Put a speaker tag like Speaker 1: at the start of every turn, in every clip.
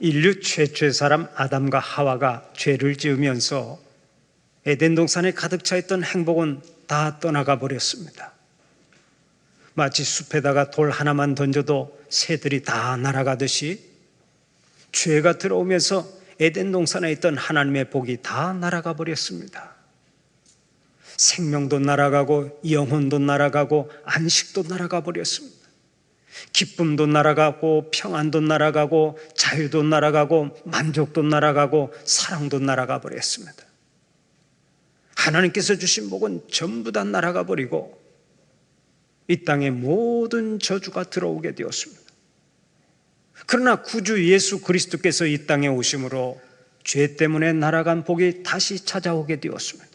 Speaker 1: 인류 최초의 사람 아담과 하와가 죄를 지으면서 에덴 동산에 가득 차 있던 행복은 다 떠나가 버렸습니다. 마치 숲에다가 돌 하나만 던져도 새들이 다 날아가듯이 죄가 들어오면서 에덴 동산에 있던 하나님의 복이 다 날아가 버렸습니다. 생명도 날아가고 영혼도 날아가고 안식도 날아가 버렸습니다. 기쁨도 날아가고 평안도 날아가고 자유도 날아가고 만족도 날아가고 사랑도 날아가 버렸습니다. 하나님께서 주신 복은 전부 다 날아가 버리고 이 땅에 모든 저주가 들어오게 되었습니다. 그러나 구주 예수 그리스도께서 이 땅에 오심으로 죄 때문에 날아간 복이 다시 찾아오게 되었습니다.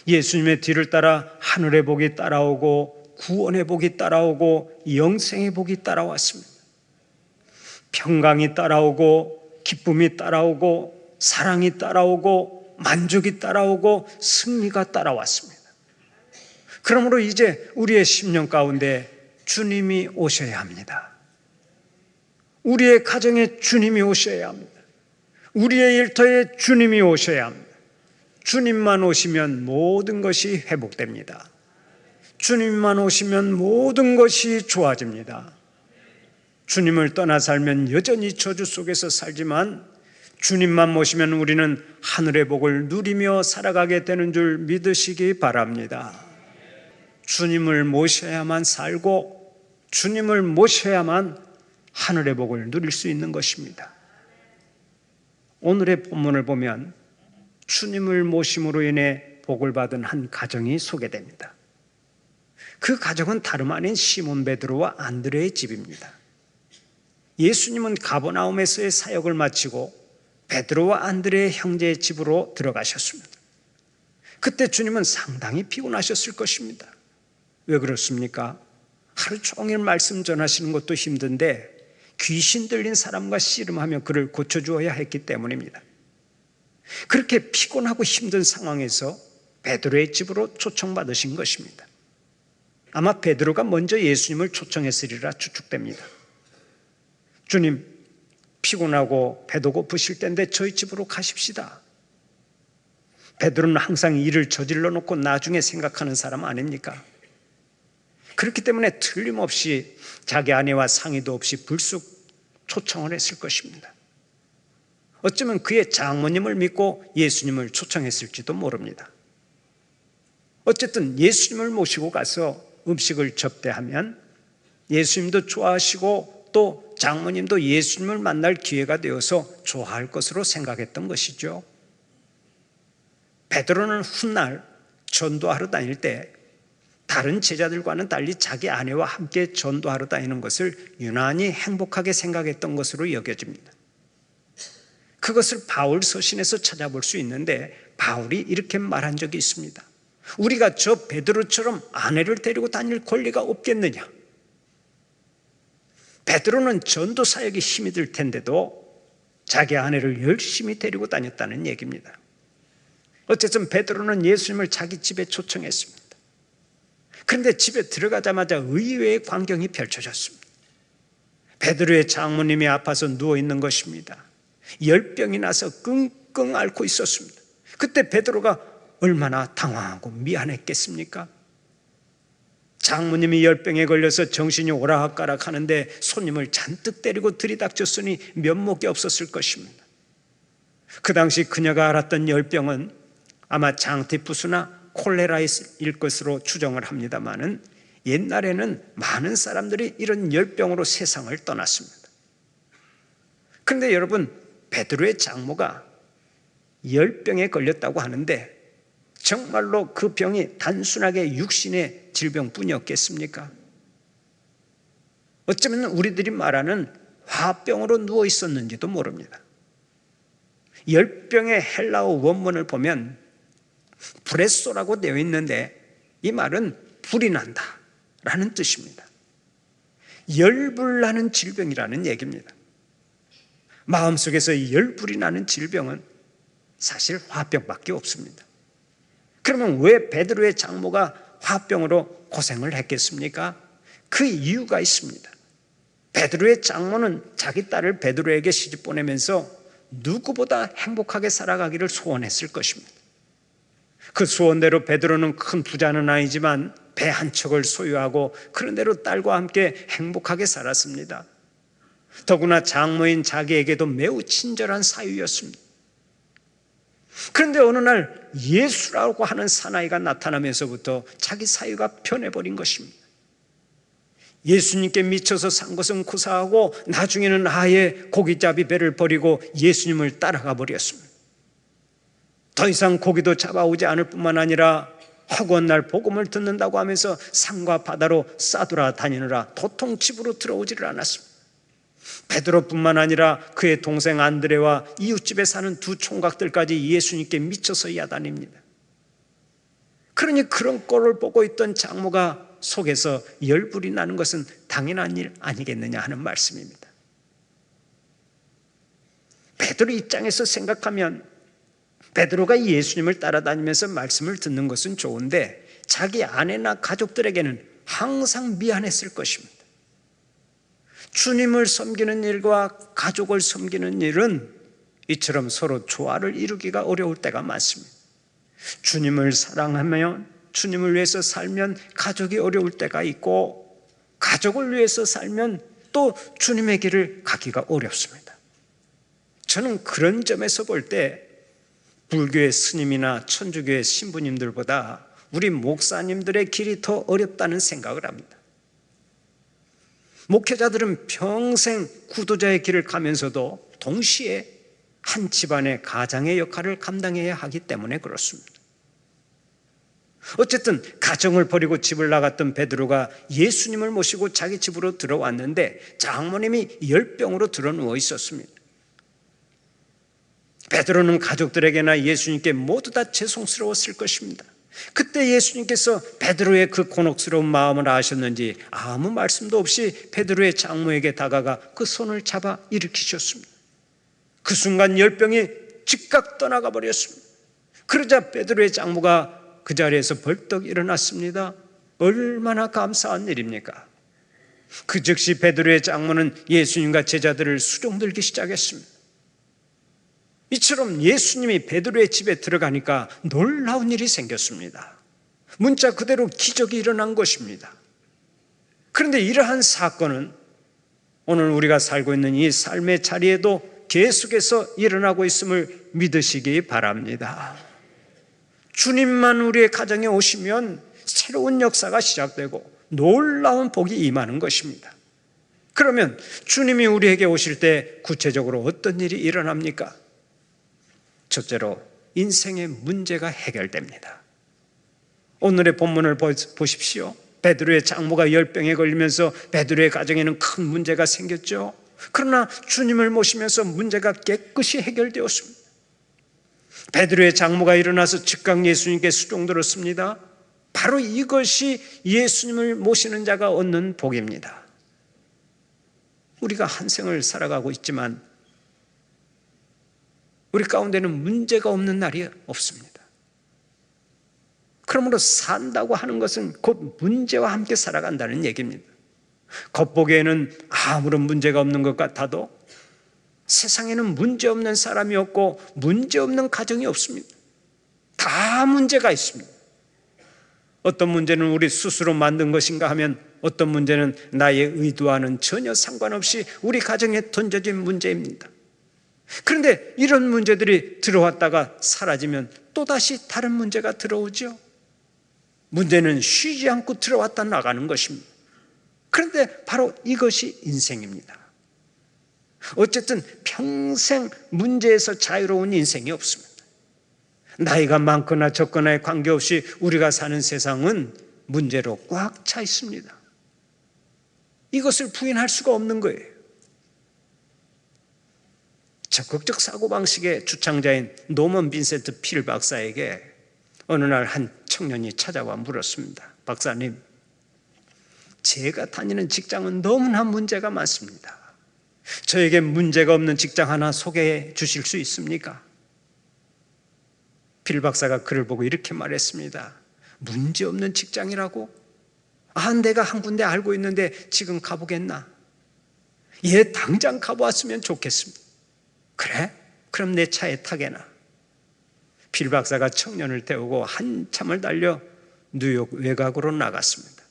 Speaker 1: 예수님의 뒤를 따라 하늘의 복이 따라오고 구원의 복이 따라오고 영생의 복이 따라왔습니다. 평강이 따라오고 기쁨이 따라오고 사랑이 따라오고 만족이 따라오고 승리가 따라왔습니다. 그러므로 이제 우리의 심령 가운데 주님이 오셔야 합니다. 우리의 가정에 주님이 오셔야 합니다. 우리의 일터에 주님이 오셔야 합니다. 주님만 오시면 모든 것이 회복됩니다. 주님만 오시면 모든 것이 좋아집니다. 주님을 떠나 살면 여전히 저주 속에서 살지만 주님만 모시면 우리는 하늘의 복을 누리며 살아가게 되는 줄 믿으시기 바랍니다. 주님을 모셔야만 살고 주님을 모셔야만 하늘의 복을 누릴 수 있는 것입니다. 오늘의 본문을 보면 주님을 모심으로 인해 복을 받은 한 가정이 소개됩니다. 그 가정은 다름 아닌 시몬 베드로와 안드레의 집입니다. 예수님은 가버나움에서의 사역을 마치고 베드로와 안드레의 형제의 집으로 들어가셨습니다. 그때 주님은 상당히 피곤하셨을 것입니다. 왜 그렇습니까? 하루 종일 말씀 전하시는 것도 힘든데 귀신 들린 사람과 씨름하며 그를 고쳐주어야 했기 때문입니다. 그렇게 피곤하고 힘든 상황에서 베드로의 집으로 초청받으신 것입니다. 아마 베드로가 먼저 예수님을 초청했으리라 추측됩니다. 주님, 피곤하고 배도 고프실 텐데 저희 집으로 가십시다. 베드로는 항상 일을 저질러 놓고 나중에 생각하는 사람 아닙니까? 그렇기 때문에 틀림없이 자기 아내와 상의도 없이 불쑥 초청을 했을 것입니다. 어쩌면 그의 장모님을 믿고 예수님을 초청했을지도 모릅니다. 어쨌든 예수님을 모시고 가서 음식을 접대하면 예수님도 좋아하시고 또 장모님도 예수님을 만날 기회가 되어서 좋아할 것으로 생각했던 것이죠. 베드로는 훗날 전도하러 다닐 때 다른 제자들과는 달리 자기 아내와 함께 전도하러 다니는 것을 유난히 행복하게 생각했던 것으로 여겨집니다. 그것을 바울 서신에서 찾아볼 수 있는데 바울이 이렇게 말한 적이 있습니다. 우리가 저 베드로처럼 아내를 데리고 다닐 권리가 없겠느냐? 베드로는 전도 사역에 힘이 들 텐데도 자기 아내를 열심히 데리고 다녔다는 얘기입니다. 어쨌든 베드로는 예수님을 자기 집에 초청했습니다. 그런데 집에 들어가자마자 의외의 광경이 펼쳐졌습니다. 베드로의 장모님이 아파서 누워있는 것입니다. 열병이 나서 끙끙 앓고 있었습니다. 그때 베드로가 얼마나 당황하고 미안했겠습니까? 장모님이 열병에 걸려서 정신이 오락가락 하는데 손님을 잔뜩 때리고 들이닥쳤으니 면목이 없었을 것입니다. 그 당시 그녀가 앓았던 열병은 아마 장티푸스나 콜레라일 것으로 추정을 합니다마는 옛날에는 많은 사람들이 이런 열병으로 세상을 떠났습니다. 그런데 여러분, 베드로의 장모가 열병에 걸렸다고 하는데 정말로 그 병이 단순하게 육신의 질병뿐이었겠습니까? 어쩌면 우리들이 말하는 화병으로 누워 있었는지도 모릅니다. 열병의 헬라어 원문을 보면 브레소라고 되어 있는데 이 말은 불이 난다 라는 뜻입니다. 열불나는 질병이라는 얘기입니다. 마음속에서 열불이 나는 질병은 사실 화병밖에 없습니다. 그러면 왜 베드로의 장모가 화병으로 고생을 했겠습니까? 그 이유가 있습니다. 베드로의 장모는 자기 딸을 베드로에게 시집 보내면서 누구보다 행복하게 살아가기를 소원했을 것입니다. 그 소원대로 베드로는 큰 부자는 아니지만 배 한 척을 소유하고 그런 대로 딸과 함께 행복하게 살았습니다. 더구나 장모인 자기에게도 매우 친절한 사위였습니다. 그런데 어느 날 예수라고 하는 사나이가 나타나면서부터 자기 사위가 변해버린 것입니다. 예수님께 미쳐서 산 것은 고사하고 나중에는 아예 고깃잡이 배를 버리고 예수님을 따라가 버렸습니다. 더 이상 고기도 잡아오지 않을 뿐만 아니라 허구한 날 복음을 듣는다고 하면서 산과 바다로 싸돌아 다니느라 도통 집으로 들어오지를 않았습니다. 베드로뿐만 아니라 그의 동생 안드레와 이웃집에 사는 두 총각들까지 예수님께 미쳐서 야단입니다. 그러니 그런 꼴을 보고 있던 장모가 속에서 열불이 나는 것은 당연한 일 아니겠느냐 하는 말씀입니다. 베드로 입장에서 생각하면 베드로가 예수님을 따라다니면서 말씀을 듣는 것은 좋은데 자기 아내나 가족들에게는 항상 미안했을 것입니다. 주님을 섬기는 일과 가족을 섬기는 일은 이처럼 서로 조화를 이루기가 어려울 때가 많습니다. 주님을 사랑하며 주님을 위해서 살면 가족이 어려울 때가 있고, 가족을 위해서 살면 또 주님의 길을 가기가 어렵습니다. 저는 그런 점에서 볼 때 불교의 스님이나 천주교의 신부님들보다 우리 목사님들의 길이 더 어렵다는 생각을 합니다. 목회자들은 평생 구도자의 길을 가면서도 동시에 한 집안의 가장의 역할을 감당해야 하기 때문에 그렇습니다. 어쨌든 가정을 버리고 집을 나갔던 베드로가 예수님을 모시고 자기 집으로 들어왔는데 장모님이 열병으로 드러누워 있었습니다. 베드로는 가족들에게나 예수님께 모두 다 죄송스러웠을 것입니다. 그때 예수님께서 베드로의 그 곤혹스러운 마음을 아셨는지 아무 말씀도 없이 베드로의 장모에게 다가가 그 손을 잡아 일으키셨습니다. 그 순간 열병이 즉각 떠나가 버렸습니다. 그러자 베드로의 장모가 그 자리에서 벌떡 일어났습니다. 얼마나 감사한 일입니까? 그 즉시 베드로의 장모는 예수님과 제자들을 수종들기 시작했습니다. 이처럼 예수님이 베드로의 집에 들어가니까 놀라운 일이 생겼습니다. 문자 그대로 기적이 일어난 것입니다. 그런데 이러한 사건은 오늘 우리가 살고 있는 이 삶의 자리에도 계속해서 일어나고 있음을 믿으시기 바랍니다. 주님만 우리의 가정에 오시면 새로운 역사가 시작되고 놀라운 복이 임하는 것입니다. 그러면 주님이 우리에게 오실 때 구체적으로 어떤 일이 일어납니까? 첫째로 인생의 문제가 해결됩니다. 오늘의 본문을 보십시오. 베드로의 장모가 열병에 걸리면서 베드로의 가정에는 큰 문제가 생겼죠. 그러나 주님을 모시면서 문제가 깨끗이 해결되었습니다. 베드로의 장모가 일어나서 즉각 예수님께 수종들었습니다. 바로 이것이 예수님을 모시는 자가 얻는 복입니다. 우리가 한 생을 살아가고 있지만 우리 가운데는 문제가 없는 날이 없습니다. 그러므로 산다고 하는 것은 곧 문제와 함께 살아간다는 얘기입니다. 겉보기에는 아무런 문제가 없는 것 같아도 세상에는 문제없는 사람이 없고 문제없는 가정이 없습니다. 다 문제가 있습니다. 어떤 문제는 우리 스스로 만든 것인가 하면 어떤 문제는 나의 의도와는 전혀 상관없이 우리 가정에 던져진 문제입니다. 그런데 이런 문제들이 들어왔다가 사라지면 또다시 다른 문제가 들어오죠. 문제는 쉬지 않고 들어왔다 나가는 것입니다. 그런데 바로 이것이 인생입니다. 어쨌든 평생 문제에서 자유로운 인생이 없습니다. 나이가 많거나 적거나에 관계없이 우리가 사는 세상은 문제로 꽉 차 있습니다. 이것을 부인할 수가 없는 거예요. 적극적 사고방식의 주창자인 노먼 빈센트 필 박사에게 어느 날 한 청년이 찾아와 물었습니다. 박사님, 제가 다니는 직장은 너무나 문제가 많습니다. 저에게 문제가 없는 직장 하나 소개해 주실 수 있습니까? 필 박사가 그를 보고 이렇게 말했습니다. 문제 없는 직장이라고? 내가 한 군데 알고 있는데 지금 가보겠나? 얘 당장 가보았으면 좋겠습니다. 그래? 그럼 내 차에 타게나. 필 박사가 청년을 태우고 한참을 달려 뉴욕 외곽으로 나갔습니다.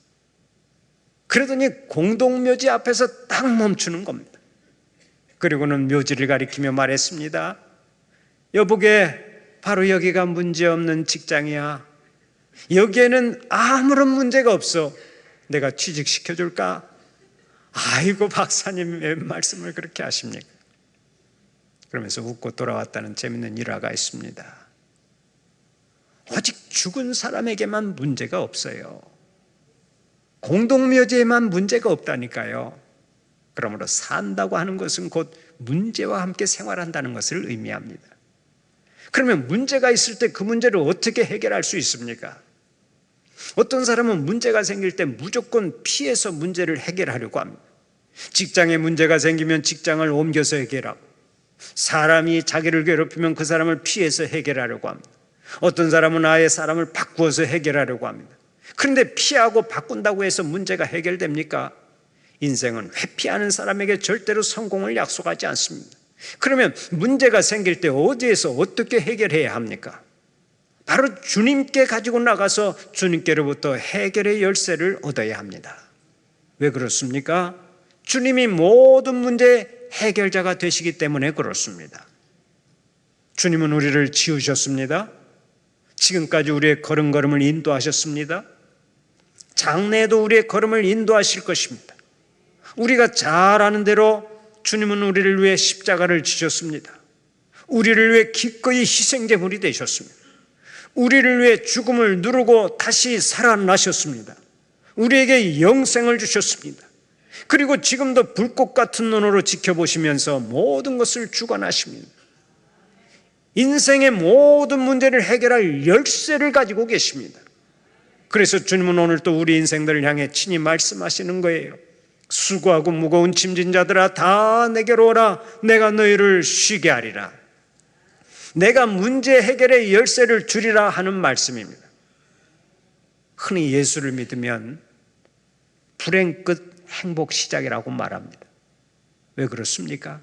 Speaker 1: 그러더니 공동묘지 앞에서 딱 멈추는 겁니다. 그리고는 묘지를 가리키며 말했습니다. 여보게, 바로 여기가 문제없는 직장이야. 여기에는 아무런 문제가 없어. 내가 취직시켜줄까? 아이고, 박사님 왜 말씀을 그렇게 하십니까? 그러면서 웃고 돌아왔다는 재밌는 일화가 있습니다. 오직 죽은 사람에게만 문제가 없어요. 공동묘지에만 문제가 없다니까요. 그러므로 산다고 하는 것은 곧 문제와 함께 생활한다는 것을 의미합니다. 그러면 문제가 있을 때 그 문제를 어떻게 해결할 수 있습니까? 어떤 사람은 문제가 생길 때 무조건 피해서 문제를 해결하려고 합니다. 직장에 문제가 생기면 직장을 옮겨서 해결하고, 사람이 자기를 괴롭히면 그 사람을 피해서 해결하려고 합니다. 어떤 사람은 아예 사람을 바꾸어서 해결하려고 합니다. 그런데 피하고 바꾼다고 해서 문제가 해결됩니까? 인생은 회피하는 사람에게 절대로 성공을 약속하지 않습니다. 그러면 문제가 생길 때 어디에서 어떻게 해결해야 합니까? 바로 주님께 가지고 나가서 주님께로부터 해결의 열쇠를 얻어야 합니다. 왜 그렇습니까? 주님이 모든 문제의 해결자가 되시기 때문에 그렇습니다. 주님은 우리를 지으셨습니다. 지금까지 우리의 걸음걸음을 인도하셨습니다. 장래에도 우리의 걸음을 인도하실 것입니다. 우리가 잘 아는 대로 주님은 우리를 위해 십자가를 지셨습니다. 우리를 위해 기꺼이 희생제물이 되셨습니다. 우리를 위해 죽음을 누르고 다시 살아나셨습니다. 우리에게 영생을 주셨습니다. 그리고 지금도 불꽃 같은 눈으로 지켜보시면서 모든 것을 주관하십니다. 인생의 모든 문제를 해결할 열쇠를 가지고 계십니다. 그래서 주님은 오늘 또 우리 인생들을 향해 친히 말씀하시는 거예요. 수고하고 무거운 짐진 자들아 다 내게로 오라. 내가 너희를 쉬게 하리라. 내가 문제 해결의 열쇠를 주리라 하는 말씀입니다. 흔히 예수를 믿으면 불행 끝 행복 시작이라고 말합니다. 왜 그렇습니까?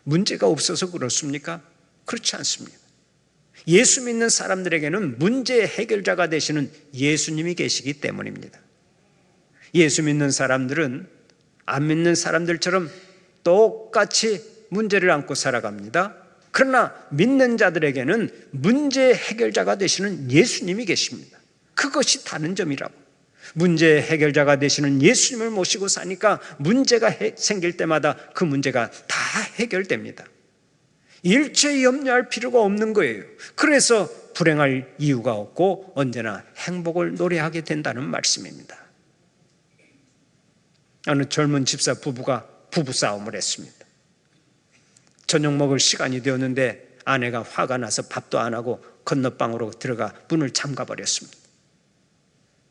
Speaker 1: 문제가 없어서 그렇습니까? 그렇지 않습니다. 예수 믿는 사람들에게는 문제 해결자가 되시는 예수님이 계시기 때문입니다. 예수 믿는 사람들은 안 믿는 사람들처럼 똑같이 문제를 안고 살아갑니다. 그러나 믿는 자들에게는 문제 해결자가 되시는 예수님이 계십니다. 그것이 다른 점이라고. 문제 해결자가 되시는 예수님을 모시고 사니까 문제가 생길 때마다 그 문제가 다 해결됩니다. 일체 염려할 필요가 없는 거예요. 그래서 불행할 이유가 없고 언제나 행복을 노래하게 된다는 말씀입니다. 어느 젊은 집사 부부가 부부싸움을 했습니다. 저녁 먹을 시간이 되었는데 아내가 화가 나서 밥도 안 하고 건너방으로 들어가 문을 잠가버렸습니다.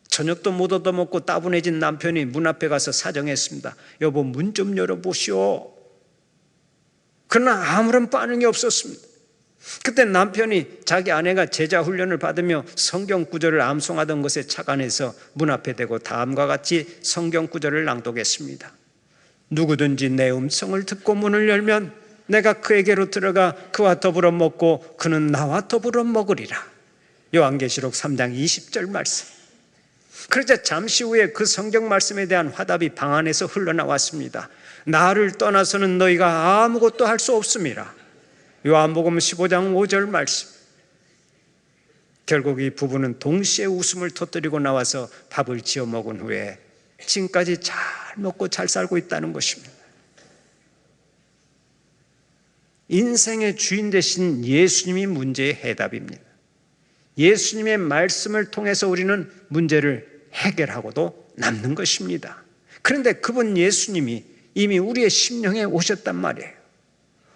Speaker 1: 저녁도 못 얻어먹고 따분해진 남편이 문 앞에 가서 사정했습니다. 여보, 문 좀 열어보시오. 그러나 아무런 반응이 없었습니다. 그때 남편이 자기 아내가 제자 훈련을 받으며 성경 구절을 암송하던 것에 착안해서 문 앞에 대고 다음과 같이 성경 구절을 낭독했습니다. 누구든지 내 음성을 듣고 문을 열면 내가 그에게로 들어가 그와 더불어 먹고 그는 나와 더불어 먹으리라. 요한계시록 3장 20절 말씀. 그러자 잠시 후에 그 성경 말씀에 대한 화답이 방 안에서 흘러나왔습니다. 나를 떠나서는 너희가 아무것도 할 수 없음이라. 요한복음 15장 5절 말씀. 결국 이 부부는 동시에 웃음을 터뜨리고 나와서 밥을 지어 먹은 후에 지금까지 잘 먹고 잘 살고 있다는 것입니다. 인생의 주인 되신 예수님이 문제의 해답입니다. 예수님의 말씀을 통해서 우리는 문제를 해결하고도 남는 것입니다. 그런데 그분 예수님이 이미 우리의 심령에 오셨단 말이에요.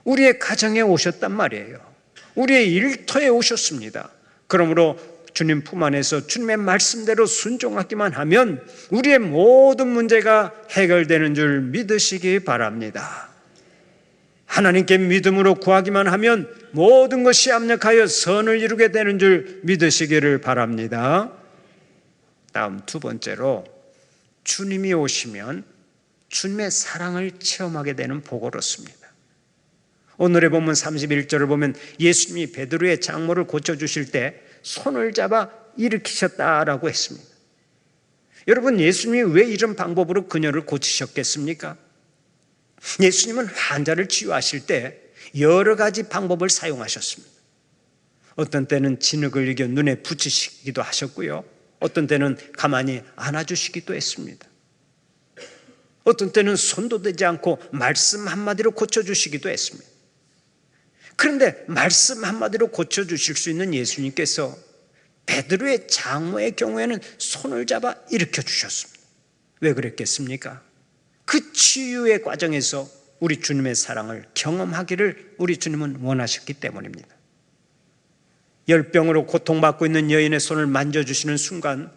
Speaker 1: 우리의 가정에 오셨단 말이에요. 우리의 일터에 오셨습니다. 그러므로 주님 품 안에서 주님의 말씀대로 순종하기만 하면 우리의 모든 문제가 해결되는 줄 믿으시기 바랍니다. 하나님께 믿음으로 구하기만 하면 모든 것이 합력하여 선을 이루게 되는 줄 믿으시기를 바랍니다. 다음 두 번째로, 주님이 오시면 주님의 사랑을 체험하게 되는 복을 얻습니다. 오늘의 본문 31절을 보면 예수님이 베드로의 장모를 고쳐주실 때 손을 잡아 일으키셨다라고 했습니다. 여러분, 예수님이 왜 이런 방법으로 그녀를 고치셨겠습니까? 예수님은 환자를 치유하실 때 여러 가지 방법을 사용하셨습니다. 어떤 때는 진흙을 이겨 눈에 붙이시기도 하셨고요. 어떤 때는 가만히 안아주시기도 했습니다. 어떤 때는 손도 대지 않고 말씀 한마디로 고쳐주시기도 했습니다. 그런데 말씀 한마디로 고쳐주실 수 있는 예수님께서 베드로의 장모의 경우에는 손을 잡아 일으켜 주셨습니다. 왜 그랬겠습니까? 그 치유의 과정에서 우리 주님의 사랑을 경험하기를 우리 주님은 원하셨기 때문입니다. 열병으로 고통받고 있는 여인의 손을 만져주시는 순간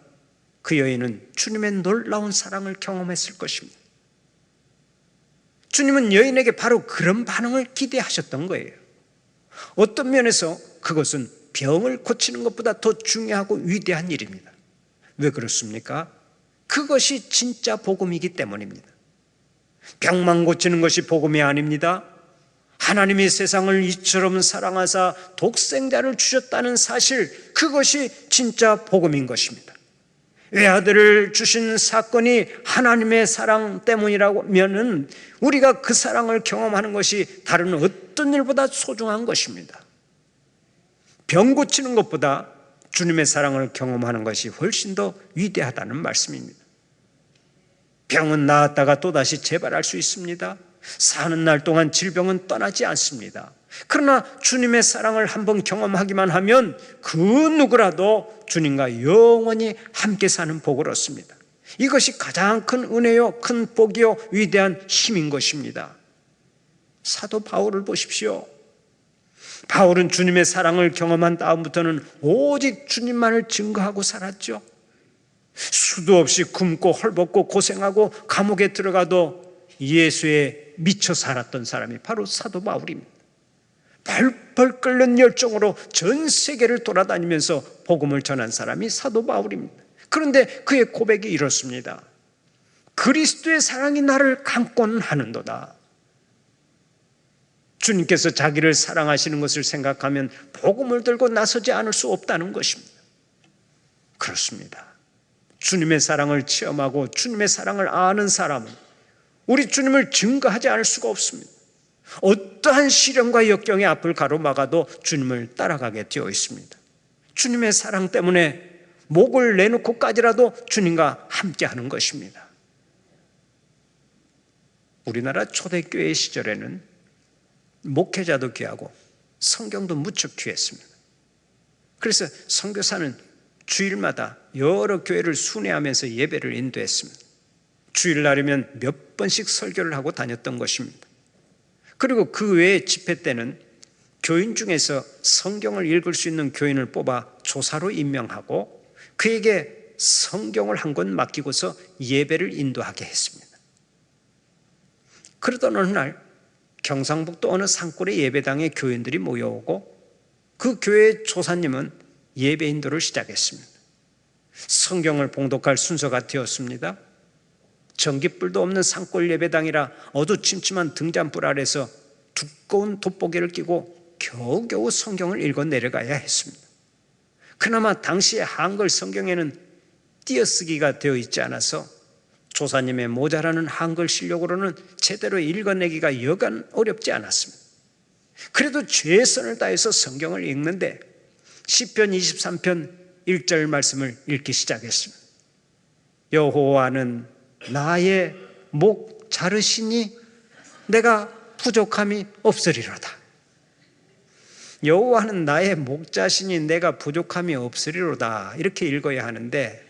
Speaker 1: 그 여인은 주님의 놀라운 사랑을 경험했을 것입니다. 주님은 여인에게 바로 그런 반응을 기대하셨던 거예요. 어떤 면에서 그것은 병을 고치는 것보다 더 중요하고 위대한 일입니다. 왜 그렇습니까? 그것이 진짜 복음이기 때문입니다. 병만 고치는 것이 복음이 아닙니다. 하나님이 세상을 이처럼 사랑하사 독생자를 주셨다는 사실, 그것이 진짜 복음인 것입니다. 외아들을 주신 사건이 하나님의 사랑 때문이라면은 우리가 그 사랑을 경험하는 것이 다른 어떤 일보다 소중한 것입니다. 병 고치는 것보다 주님의 사랑을 경험하는 것이 훨씬 더 위대하다는 말씀입니다. 병은 나았다가 또다시 재발할 수 있습니다. 사는 날 동안 질병은 떠나지 않습니다. 그러나 주님의 사랑을 한번 경험하기만 하면 그 누구라도 주님과 영원히 함께 사는 복을 얻습니다. 이것이 가장 큰 은혜요, 큰 복이요, 위대한 힘인 것입니다. 사도 바울을 보십시오. 바울은 주님의 사랑을 경험한 다음부터는 오직 주님만을 증거하고 살았죠. 수도 없이 굶고 헐벗고 고생하고 감옥에 들어가도 예수에 미쳐 살았던 사람이 바로 사도 바울입니다. 벌벌 끓는 열정으로 전 세계를 돌아다니면서 복음을 전한 사람이 사도 바울입니다. 그런데 그의 고백이 이렇습니다. 그리스도의 사랑이 나를 감곤 하는도다. 주님께서 자기를 사랑하시는 것을 생각하면 복음을 들고 나서지 않을 수 없다는 것입니다. 그렇습니다. 주님의 사랑을 체험하고 주님의 사랑을 아는 사람은 우리 주님을 증거하지 않을 수가 없습니다. 어떠한 시련과 역경의 앞을 가로막아도 주님을 따라가게 되어 있습니다. 주님의 사랑 때문에 목을 내놓고까지라도 주님과 함께하는 것입니다. 우리나라 초대교회 시절에는 목회자도 귀하고 성경도 무척 귀했습니다. 그래서 선교사는 주일마다 여러 교회를 순회하면서 예배를 인도했습니다. 주일날이면 몇 번씩 설교를 하고 다녔던 것입니다. 그리고 그 외에 집회 때는 교인 중에서 성경을 읽을 수 있는 교인을 뽑아 조사로 임명하고 그에게 성경을 한 권 맡기고서 예배를 인도하게 했습니다. 그러던 어느 날 경상북도 어느 산골의 예배당에 교인들이 모여오고 그 교회의 조사님은 예배 인도를 시작했습니다. 성경을 봉독할 순서가 되었습니다. 전깃불도 없는 산골 예배당이라 어두침침한 등잔불 아래서 두꺼운 돋보기를 끼고 겨우겨우 성경을 읽어 내려가야 했습니다. 그나마 당시의 한글 성경에는 띄어쓰기가 되어 있지 않아서 조사님의 모자라는 한글 실력으로는 제대로 읽어내기가 여간 어렵지 않았습니다. 그래도 최선을 다해서 성경을 읽는데 시편 23편 1절 말씀을 읽기 시작했습니다. 여호와는 나의 목 자르시니 내가 부족함이 없으리로다. 여호와는 나의 목자시니 내가 부족함이 없으리로다. 이렇게 읽어야 하는데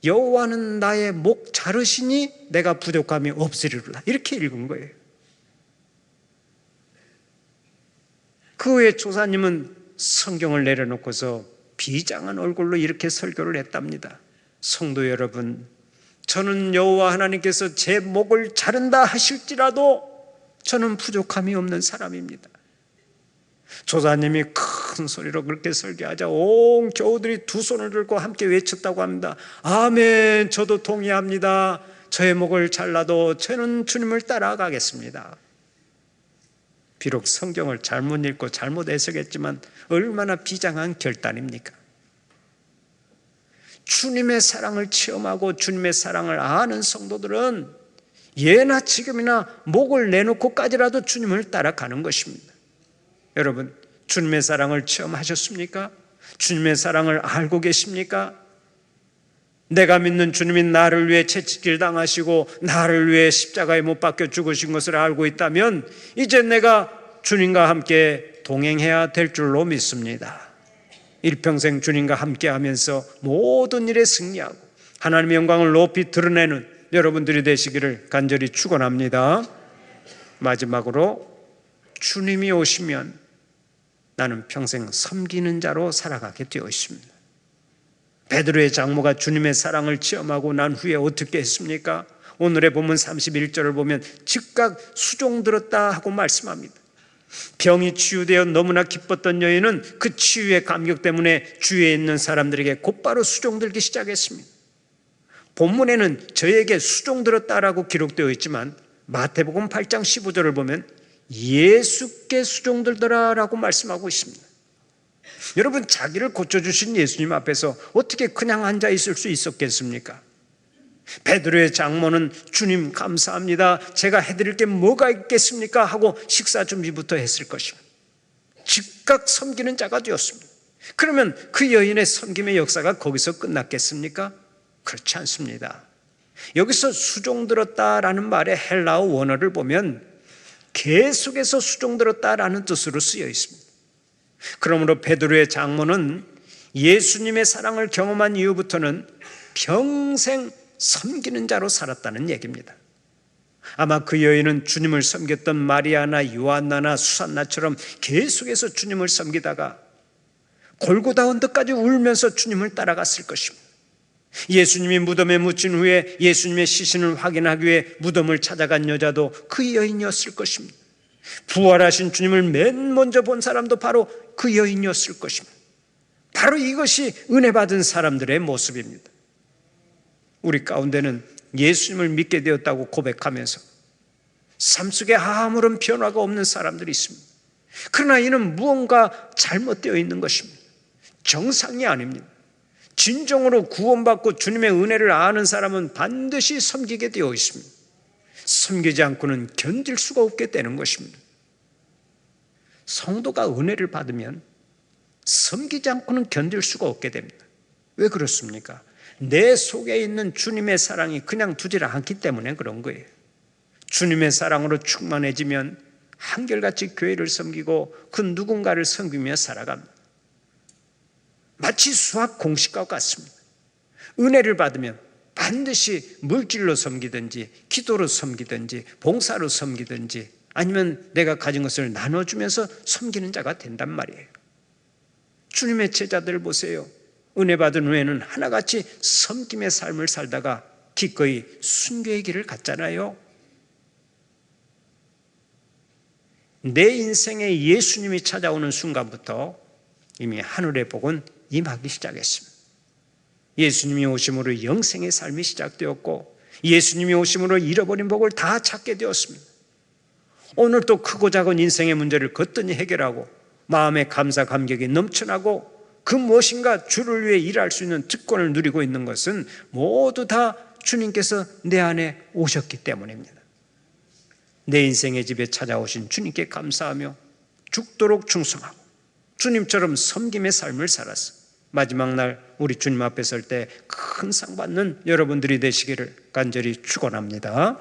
Speaker 1: 여호와는 나의 목 자르시니 내가 부족함이 없으리로다. 이렇게 읽은 거예요. 그 후에 조사님은 성경을 내려놓고서 비장한 얼굴로 이렇게 설교를 했답니다. 성도 여러분, 저는 여호와 하나님께서 제 목을 자른다 하실지라도 저는 부족함이 없는 사람입니다. 조사님이 큰 소리로 그렇게 설교하자 온 교우들이 두 손을 들고 함께 외쳤다고 합니다. 아멘, 저도 동의합니다. 저의 목을 잘라도 저는 주님을 따라가겠습니다. 비록 성경을 잘못 읽고 잘못 해석했지만 얼마나 비장한 결단입니까? 주님의 사랑을 체험하고 주님의 사랑을 아는 성도들은 예나 지금이나 목을 내놓고까지라도 주님을 따라가는 것입니다. 여러분, 주님의 사랑을 체험하셨습니까? 주님의 사랑을 알고 계십니까? 내가 믿는 주님이 나를 위해 채찍질 당하시고 나를 위해 십자가에 못 박혀 죽으신 것을 알고 있다면 이제 내가 주님과 함께 동행해야 될 줄로 믿습니다. 일평생 주님과 함께 하면서 모든 일에 승리하고 하나님의 영광을 높이 드러내는 여러분들이 되시기를 간절히 축원합니다. 마지막으로 주님이 오시면 나는 평생 섬기는 자로 살아가게 되어 있습니다. 베드로의 장모가 주님의 사랑을 체험하고 난 후에 어떻게 했습니까? 오늘의 본문 31절을 보면 즉각 수종들었다 하고 말씀합니다. 병이 치유되어 너무나 기뻤던 여인은 그 치유의 감격 때문에 주위에 있는 사람들에게 곧바로 수종들기 시작했습니다. 본문에는 저에게 수종들었다라고 기록되어 있지만 마태복음 8장 15절을 보면 예수께 수종들더라라고 말씀하고 있습니다. 여러분, 자기를 고쳐주신 예수님 앞에서 어떻게 그냥 앉아 있을 수 있었겠습니까? 베드로의 장모는 주님 감사합니다, 제가 해드릴 게 뭐가 있겠습니까? 하고 식사 준비부터 했을 것입니다. 즉각 섬기는 자가 되었습니다. 그러면 그 여인의 섬김의 역사가 거기서 끝났겠습니까? 그렇지 않습니다. 여기서 수종들었다라는 말의 헬라어 원어를 보면 계속해서 수종들었다라는 뜻으로 쓰여 있습니다. 그러므로 베드로의 장모는 예수님의 사랑을 경험한 이후부터는 평생 섬기는 자로 살았다는 얘기입니다. 아마 그 여인은 주님을 섬겼던 마리아나 요한나나 수산나처럼 계속해서 주님을 섬기다가 골고다 언덕까지 울면서 주님을 따라갔을 것입니다. 예수님이 무덤에 묻힌 후에 예수님의 시신을 확인하기 위해 무덤을 찾아간 여자도 그 여인이었을 것입니다. 부활하신 주님을 맨 먼저 본 사람도 바로 그 여인이었을 것입니다. 바로 이것이 은혜 받은 사람들의 모습입니다. 우리 가운데는 예수님을 믿게 되었다고 고백하면서 삶 속에 아무런 변화가 없는 사람들이 있습니다. 그러나 이는 무언가 잘못되어 있는 것입니다. 정상이 아닙니다. 진정으로 구원받고 주님의 은혜를 아는 사람은 반드시 섬기게 되어 있습니다. 섬기지 않고는 견딜 수가 없게 되는 것입니다. 성도가 은혜를 받으면 섬기지 않고는 견딜 수가 없게 됩니다. 왜 그렇습니까? 내 속에 있는 주님의 사랑이 그냥 두질 않기 때문에 그런 거예요. 주님의 사랑으로 충만해지면 한결같이 교회를 섬기고 그 누군가를 섬기며 살아갑니다. 마치 수학 공식과 같습니다. 은혜를 받으면 반드시 물질로 섬기든지 기도로 섬기든지 봉사로 섬기든지 아니면 내가 가진 것을 나눠주면서 섬기는 자가 된단 말이에요. 주님의 제자들 보세요. 은혜 받은 후에는 하나같이 섬김의 삶을 살다가 기꺼이 순교의 길을 갔잖아요. 내 인생에 예수님이 찾아오는 순간부터 이미 하늘의 복은 임하기 시작했습니다. 예수님이 오심으로 영생의 삶이 시작되었고 예수님이 오심으로 잃어버린 복을 다 찾게 되었습니다. 오늘 또 크고 작은 인생의 문제를 거뜬히 해결하고 마음의 감사 감격이 넘쳐나고 그 무엇인가 주를 위해 일할 수 있는 특권을 누리고 있는 것은 모두 다 주님께서 내 안에 오셨기 때문입니다. 내 인생의 집에 찾아오신 주님께 감사하며 죽도록 충성하고 주님처럼 섬김의 삶을 살아서 마지막 날 우리 주님 앞에 설 때 큰 상 받는 여러분들이 되시기를 간절히 축원합니다.